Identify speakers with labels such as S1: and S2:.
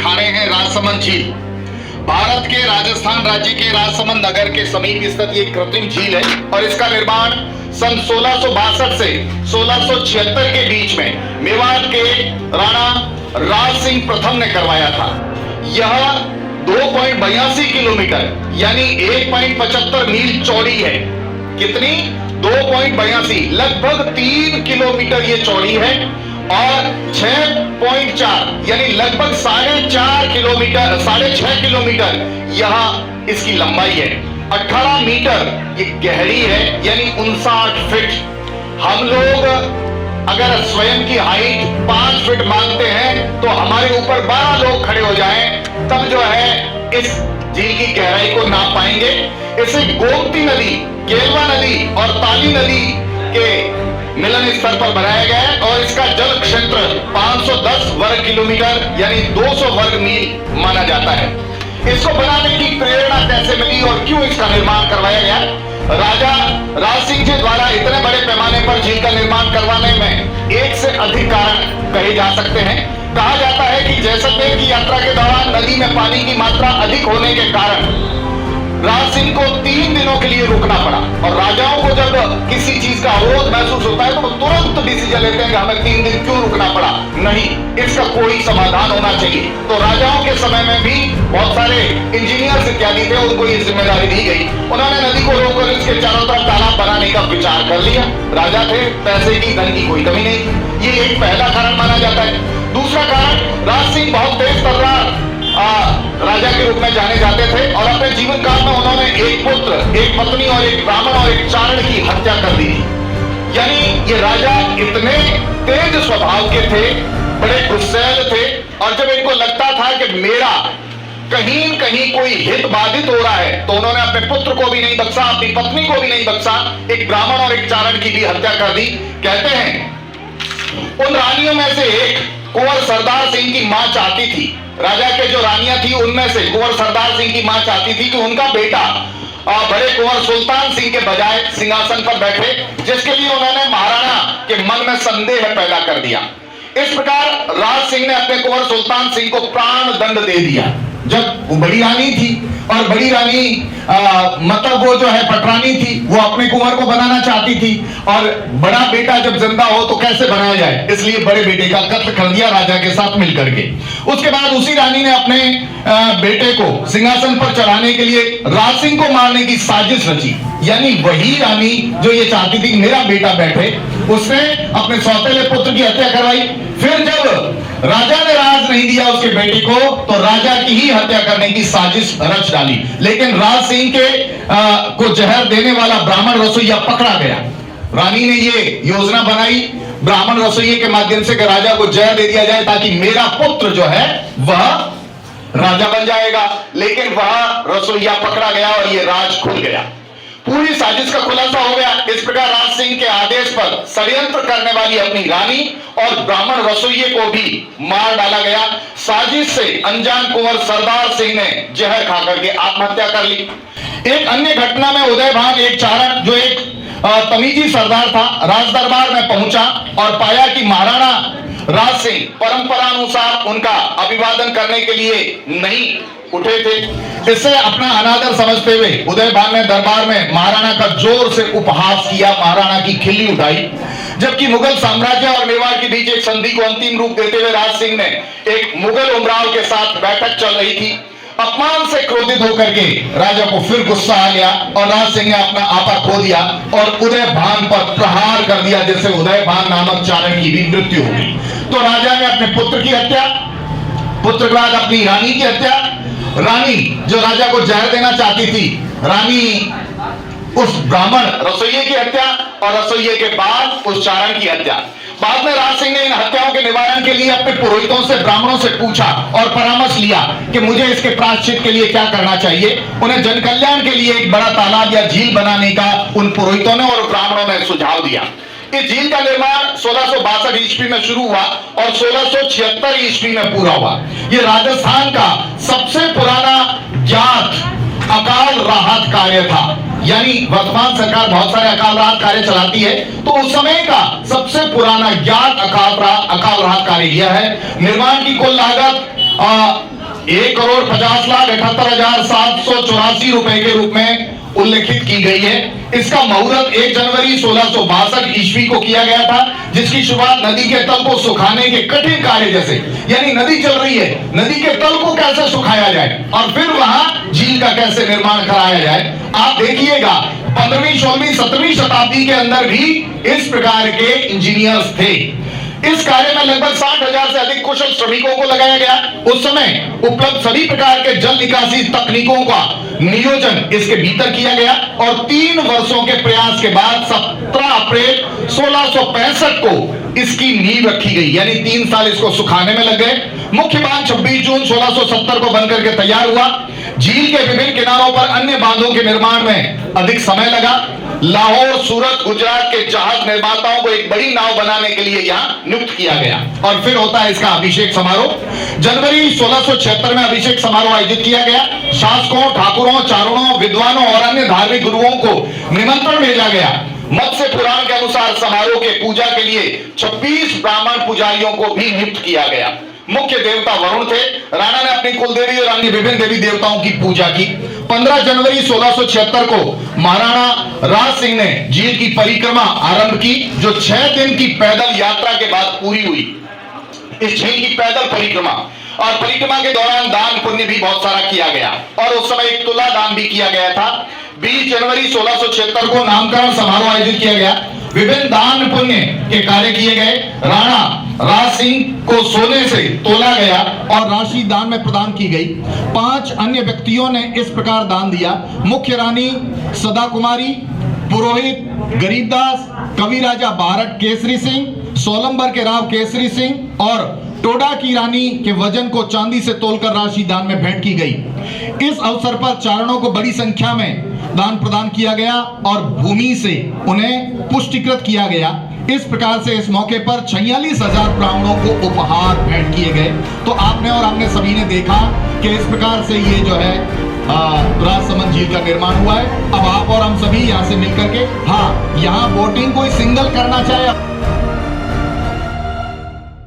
S1: दिखा रहे हैं राजसमंद झील। भारत के राजस्थान राज्य के राजसमंद नगर के समीप स्थित ये कृत्रिम झील है और इसका निर्माण सन 1662 से 1676 के बीच में मेवाड़ के राणा राज सिंह प्रथम ने करवाया था। यह 2.82 किलोमीटर यानी 1.75 मील चौड़ी है। कितनी? 2.82, लगभग 3 किलोमीटर ये चौड़ी है और 6.4 यानी लगभग 6.5 किलोमीटर यह इसकी लंबाई है। 18 मीटर ये गहरी है यानी 59 फीट। हम लोग अगर स्वयं की हाइट 5 फीट मांगते हैं तो हमारे ऊपर 12 लोग खड़े हो जाएं, तब जो है इस झील की गहराई को नाप पाएंगे। इसे गोमती नदी, केलवा नदी और ताली नदी के मिलन स्तर पर बनाया गया है और इसका जल क्षेत्र 510 वर्ग किलोमीटर यानी 200 वर्ग मील माना जाता है। इसको बनाने की प्रेरणा कैसे मिली और क्यों इसका निर्माण करवाया गया? राजा राज सिंह जी द्वारा इतने बड़े पैमाने पर झील का निर्माण करवाने में एक से अधिक कारण कहे जा सकते हैं। कहा जाता है कि जैसलमेर की यात्रा के दौरान नदी में पानी की मात्रा अधिक होने के कारण राज सिंह को 3 दिनों के लिए रुकना पड़ा और राजाओं को जब किसी चीज का अवरोध महसूस होता है तो तुरंत डिसीजन लेते हैं कि हमें 3 दिन क्यों रुकना पड़ा। नहीं, इसका कोई समाधान होना चाहिए। तो राजाओं के समय में भी बहुत सारे इंजीनियर्स इत्यादि थे, उनको ये जिम्मेदारी दी गई। उन्होंने नदी को रोककर इसके चारों तरफ तालाब बनाने का विचार कर लिया। राजा थे, पैसे की, धन की कोई कमी नहीं। ये एक पहला कारण माना जाता है। दूसरा कारण, राज सिंह बहुत तेज तर्रार राजा के रूप में जाने जाते थे और अपने जीवन काल में उन्होंने एक पुत्र, एक पत्नी और एक ब्राह्मण और एक चारण की हत्या कर दी थी। यानी ये राजा इतने तेज स्वभाव के थे, बड़े गुस्सैल थे और जब इनको लगता था कि मेरा कहीं न कहीं कोई हित बाधित हो रहा है तो उन्होंने अपने पुत्र को भी नहीं बख्शा, अपनी पत्नी को भी नहीं बख्शा, एक ब्राह्मण और एक चारण की भी हत्या कर दी। कहते हैं उन रानियों में से एक कुंवर सरदार सिंह की मां चाहती थी, राजा के जो रानियां थी उनमें से कुंवर सरदार सिंह की मां चाहती थी कि उनका बेटा बड़े कुंवर सुल्तान सिंह के बजाय सिंहासन पर बैठे, जिसके लिए उन्होंने महाराणा के मन में संदेह पैदा कर दिया। इस प्रकार राज सिंह ने अपने कुंवर सुल्तान सिंह को प्राण दंड दे दिया। जब वो बड़ी रानी थी और बड़ी रानी मतलब वो जो है पटरानी थी, वो अपने कुंवर को बनाना चाहती थी और बड़ा बेटा जब जिंदा हो तो कैसे बनाया जाए, इसलिए बड़े बेटे का कत्ल कर दिया राजा के साथ मिलकर के। उसके बाद उसी रानी ने अपने बेटे को सिंहासन पर चढ़ाने के लिए राज सिंह को मारने की साजिश रची। यानी वही रानी जो ये चाहती थी कि मेरा बेटा बैठे, उसने अपने सौतेले पुत्र की हत्या करवाई। फिर जब राजा ने राज नहीं दिया उसके बेटे को तो राजा की ही हत्या करने की साजिश रच डाली। लेकिन राज सिंह के को जहर देने वाला ब्राह्मण रसोइया पकड़ा गया। रानी ने ये योजना बनाई ब्राह्मण रसोइये के माध्यम से कि राजा को जहर दे दिया जाए ताकि मेरा पुत्र जो है वह राजा बन जाएगा। लेकिन वह रसोइया पकड़ा गया और ये राज खुल गया। पूरी साजिश का खुलासा हो गया। इस प्रकार राज सिंह के आदेश पर षड्यंत्र करने वाली अपनी रानी और ब्राह्मण रसोइये को भी मार डाला गया। साजिश से अनजान कुंवर सरदार सिंह ने जहर खाकर के आत्महत्या कर ली। एक अन्य घटना में उदयभान, एक चारण जो एक तमीजी सरदार था, राज दरबार में पहुंचा और पाया कि महाराणा राज सिंह परंपरानुसार उनका अभिवादन करने के लिए नहीं उठे थे। इससे अपना अनादर समझते हुए उदयभान ने दरबार में महाराणा का जोर से उपहास किया, महाराणा की खिल्ली उठाई। जबकि मुगल साम्राज्य और मेवाड़ के बीच एक संधि को अंतिम रूप देते हुए राज सिंह ने एक मुगल उमराव के साथ बैठक चल रही थी। अपमान से क्रोधित होकर के राजा को फिर गुस्सा आ गया और राज सिंह ने अपना आपा खो दिया और उदयभान पर प्रहार कर दिया, जिससे उदयभान नामक चारण की भी मृत्यु हो गई। तो राजा ने अपने पुत्र की हत्या, पुत्र के बाद अपनी रानी की हत्या, रानी जो राजा को जहर देना चाहती थी, रानी उस ब्राह्मण रसोइये की हत्या और रसोइये के बाद उस चारण की हत्या। बाद में राज सिंह ने इन हत्याओं के निवारण के लिए अपने पुरोहितों से, ब्राह्मणों से पूछा और परामर्श लिया कि मुझे इसके प्रायश्चित के लिए क्या करना चाहिए। उन्हें जन कल्याण के लिए एक बड़ा तालाब या झील बनाने का उन पुरोहितों ने और ब्राह्मणों ने सुझाव दिया। इस झील का निर्माण 1662 ईस्वी में शुरू हुआ और 1676 ईस्वी में पूरा हुआ। यह राजस्थान का सबसे पुराना ज्ञात अकाल राहत कार्य था। यानी वर्तमान सरकार बहुत सारे अकाल राहत कार्य चलाती है, तो उस समय का सबसे पुराना ज्ञात अकाल राहत कार्य यह है। निर्माण की कुल लागत 1,50,78,784 रुपए के रूप में उल्लेखित की गई है। इसका मुहूर्त 1 जनवरी 1662 ईस्वी को किया गया था, जिसकी शुरुआत नदी के तल को सुखाने के कठिन कार्य जैसे, यानी नदी चल रही है, नदी के तल को कैसे सुखाया जाए और फिर वहां झील का कैसे निर्माण कराया जाए। आप देखिएगा 15वीं, 16वीं, 17वीं शताब्दी के अंदर भी इस प्रकार के इंजीनियर्स थे। इस कार्य में लगभग 60,000 से अधिक कुशल श्रमिकों को लगाया गया। उस समय उपलब्ध सभी प्रकार के जल निकासी तकनीकों का नियोजन इसके भीतर किया गया और 3 वर्षों के प्रयास के बाद 17 अप्रैल 1665 को इसकी नींव रखी गई, यानी 3 साल इसको सुखाने में लग गए। मुख्य बांध 26 जून 1670 को बनकर के तैयार हुआ। झील के विभिन्न किनारों पर अन्य बांधों के निर्माण में अधिक समय लगा। लाहौर, सूरत, गुजरात के जहाज निर्माताओं को एक बड़ी नाव बनाने के लिए यहां नियुक्त किया गया और फिर होता है इसका अभिषेक समारोह। जनवरी 1676 में अभिषेक समारोह आयोजित किया गया। शासकों, ठाकुरों, चारणों, विद्वानों और अन्य धार्मिक गुरुओं को निमंत्रण भेजा गया। मत्स्य पुराण के अनुसार समारोह के पूजा के लिए 26 ब्राह्मण पुजारियों को भी नियुक्त किया गया। मुख्य देवता वरुण थे। राणा ने अपनी कुलदेवी और अन्य विभिन्न देवी देवताओं की पूजा की। 15 जनवरी 1676 को महाराणा राज सिंह ने झील की परिक्रमा आरंभ की, जो 6 दिन की पैदल यात्रा के बाद पूरी हुई। इस झील की पैदल परिक्रमा और परिक्रमा के दौरान दान पुण्य भी बहुत सारा किया गया और उस समय एक तुला दान भी किया गया था। 20 जनवरी 1676 को नामकरण समारोह आयोजित किया गया। विभिन्न दान पुण्य के कार्य किए गए। राणा राज सिंह को सोने से तोला गया और राशि दान में प्रदान की गई। 5 अन्य व्यक्तियों ने इस प्रकार दान दिया। मुख्य रानी सदा कुमारी, पुरोहित गरीबदास, कवि राजा भारत केसरी सिंह, सोलंबर के राव केसरी सिंह और टोडा की रानी के वजन को चांदी से तोलकर राशि दान में भेंट की गई। इस अवसर पर चारणों को बड़ी संख्या में दान प्रदान किया गया और भूमि से उन्हें पुष्टिकृत किया गया। इस प्रकार से इस मौके पर 46,000 ब्राह्मणों को उपहार भेंट किए गए। तो आपने और हमने सभी ने देखा कि इस प्रकार से ये जो है राजसमंद झील का निर्माण हुआ है। अब आप और हम सभी यहाँ से मिलकर के, हाँ, यहाँ बोटिंग कोई सिंगल करना चाहे